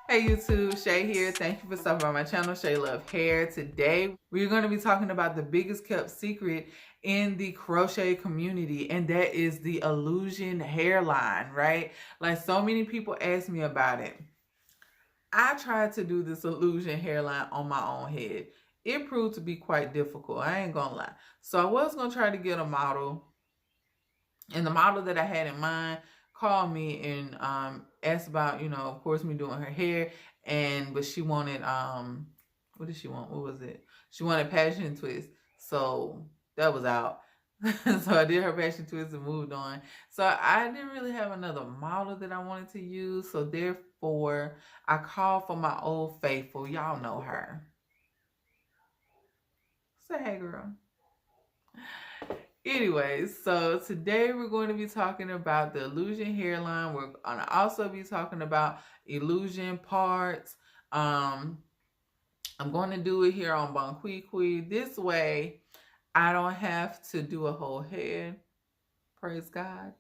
Hey YouTube, Shay here. Thank you for stopping by my channel, Shay Love Hair. Today, we're going to be talking about the biggest kept secret in the crochet community, and that is the illusion hairline, right? Like, so many people ask me about it. I tried to do this illusion hairline on my own head. It proved to be quite difficult, I ain't gonna lie. So I was gonna try to get a model, and the model that I had in mind called me and asked about, of course, me doing her hair, but she wanted what did she want? What was it? She wanted passion twist. So that was out. So I did her passion twist and moved on. So I didn't really have another model that I wanted to use. So therefore, I called for my old faithful. Y'all know her. Say hey, girl. Anyways, so today we're going to be talking about the illusion hairline. We're going to also be talking about illusion parts. I'm going to do it here on Bonquiqui. This way, I don't have to do a whole head. Praise God.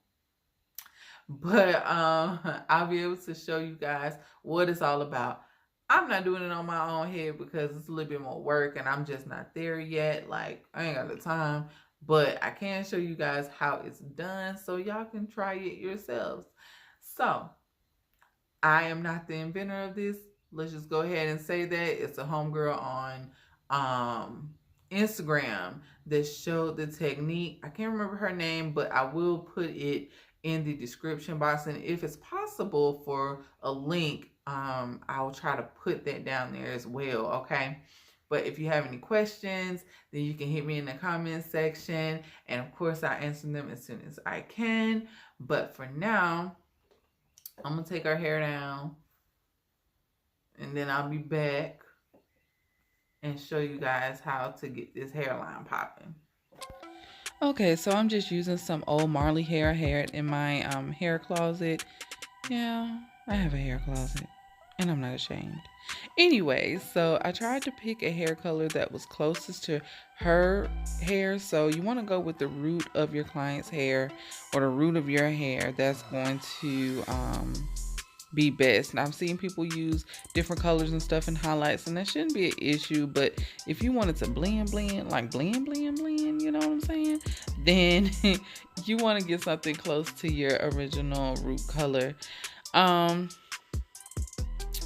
But I'll be able to show you guys what it's all about. I'm not doing it on my own head because it's a little bit more work and I'm just not there yet. Like, I ain't got the time. But I can show you guys how it's done so y'all can try it yourselves. So, I am not the inventor of this. Let's just go ahead and say that. It's a homegirl on Instagram that showed the technique. I can't remember her name, but I will put it in the description box. And if it's possible for a link, I'll try to put that down there as well, okay? But if you have any questions, then you can hit me in the comment section. And of course, I answer them as soon as I can. But for now, I'm going to take her hair down. And then I'll be back and show you guys how to get this hairline popping. Okay, so I'm just using some old Marley hair. I had in my hair closet. Yeah, I have a hair closet, and I'm not ashamed. Anyway, so I tried to pick a hair color that was closest to her hair. So you want to go with the root of your client's hair or the root of your hair. That's going to be best. And I've seen people use different colors and stuff and highlights, and that shouldn't be an issue. But if you wanted to blend, like blend, you know what I'm saying? Then you want to get something close to your original root color.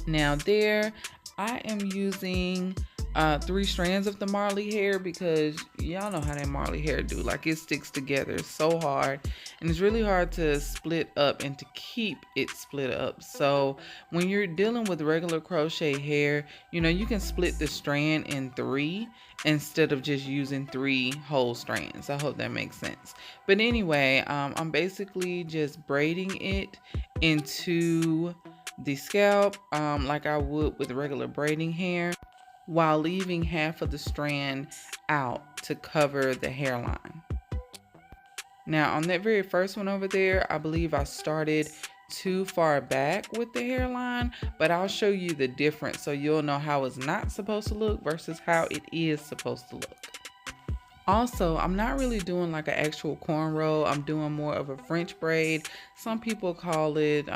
Now there, I am using 3 strands of the Marley hair because y'all know how that Marley hair do. Like, it sticks together so hard, and it's really hard to split up and to keep it split up. So when you're dealing with regular crochet hair, you can split the strand in 3 instead of just using 3 whole strands. I hope that makes sense. But anyway, I'm basically just braiding it into the scalp like I would with regular braiding hair, while leaving half of the strand out to cover the hairline. Now on that very first one over there, I believe I started too far back with the hairline, but I'll show you the difference so you'll know how it's not supposed to look versus how it is supposed to look. Also, I'm not really doing like an actual cornrow. I'm doing more of a French braid. Some people call it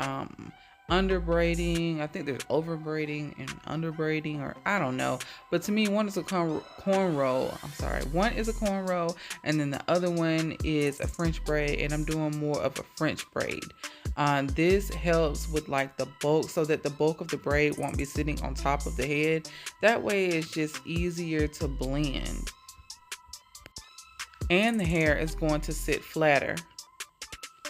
under braiding. I think there's over braiding and under braiding, or I don't know. But to me, one is a cornrow. I'm sorry. One is a cornrow, and then the other one is a French braid, and I'm doing more of a French braid. This helps with like the bulk, so that the bulk of the braid won't be sitting on top of the head. That way it's just easier to blend, and the hair is going to sit flatter.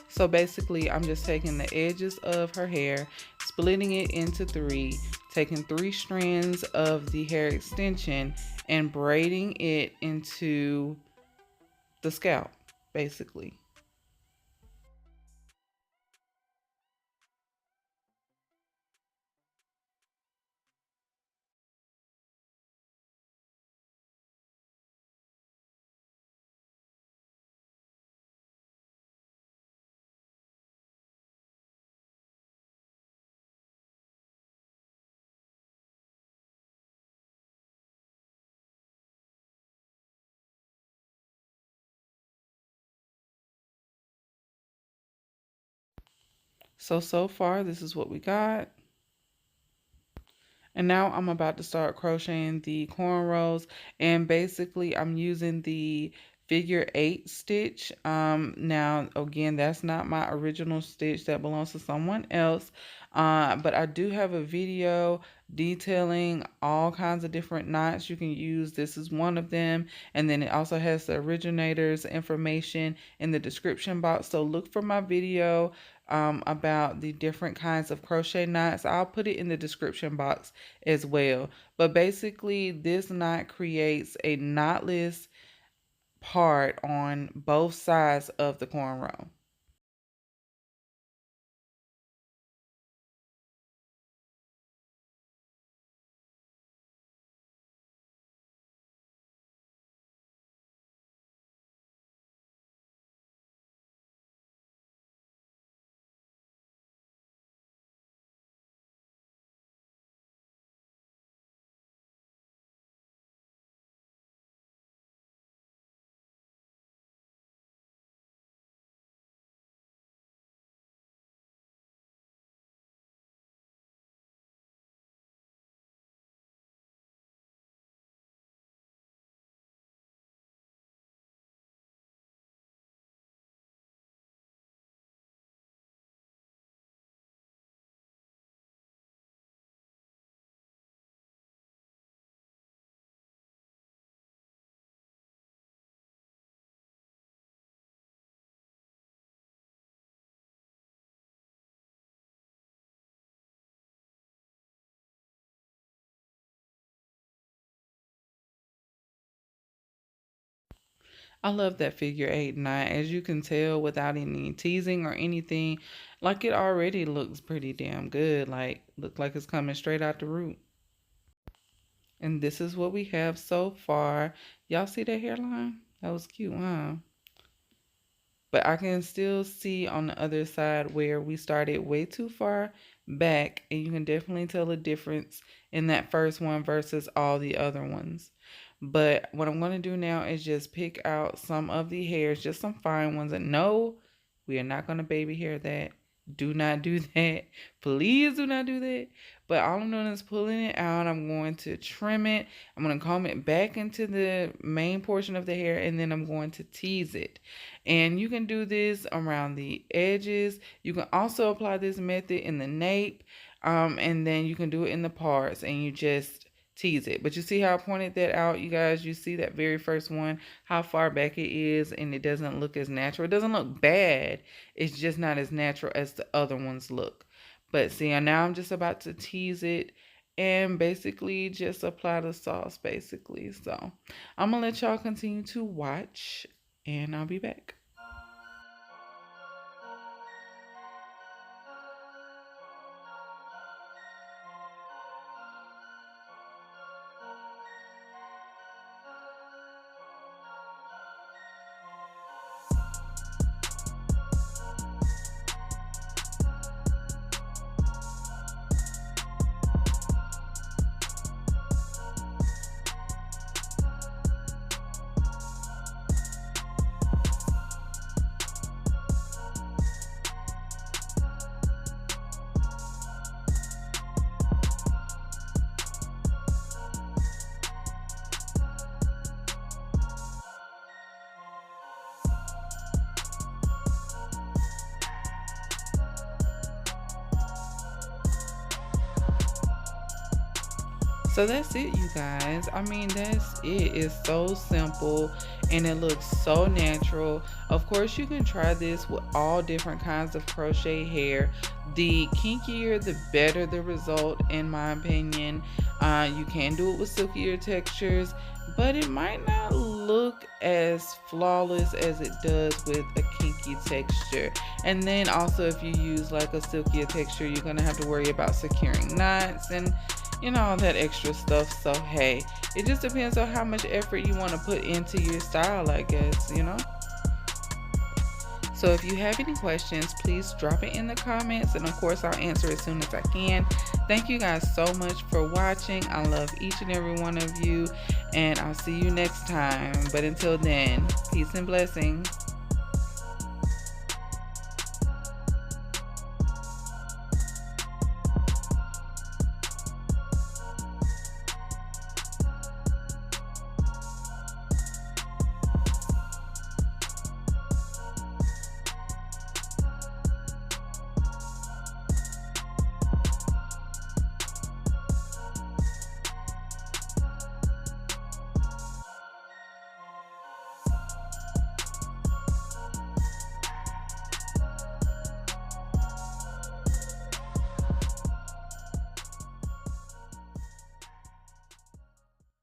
So basically, I'm just taking the edges of her hair, splitting it into 3, taking 3 strands of the hair extension and braiding it into the scalp, basically. So far, this is what we got. And now I'm about to start crocheting the cornrows, and basically I'm using the figure 8 stitch. Now again, that's not my original stitch, that belongs to someone else. But I do have a video detailing all kinds of different knots you can use. This is one of them, and then it also has the originator's information in the description box. So look for my video about the different kinds of crochet knots. I'll put it in the description box as well. But basically, this knot creates a knotless part on both sides of the cornrow. I love that figure 8 knot. As you can tell, without any teasing or anything, like it already looks pretty damn good. Like, look like it's coming straight out the root. And this is what we have so far. Y'all see that hairline? That was cute, huh? But I can still see on the other side where we started way too far back, and you can definitely tell a difference in that first one versus all the other ones. But what I'm going to do now is just pick out some of the hairs, just some fine ones. And no, we are not going to baby hair that. Do not do that. Please do not do that. But all I'm doing is pulling it out. I'm going to trim it. I'm going to comb it back into the main portion of the hair, and then I'm going to tease it. And you can do this around the edges. You can also apply this method in the nape, and then you can do it in the parts, and you just tease it. But you see how I pointed that out, you guys? You see that very first one, how far back it is, and it doesn't look as natural. It doesn't look bad. It's just not as natural as the other ones look. But see, now I'm just about to tease it and basically just apply the sauce, basically. So I'm going to let y'all continue to watch, and I'll be back. So that's it, you guys. I mean, that's it. It's so simple and it looks so natural. Of course, you can try this with all different kinds of crochet hair. The kinkier, the better the result, in my opinion. You can do it with silkier textures, but it might not look as flawless as it does with a kinky texture. And then also, if you use like a silkier texture, you're gonna have to worry about securing knots and all that extra stuff. So hey, it just depends on how much effort you want to put into your style, I guess. So if you have any questions, please drop it in the comments, and of course I'll answer as soon as I can. Thank you guys so much for watching. I love each and every one of you, and I'll see you next time. But until then, peace and blessings.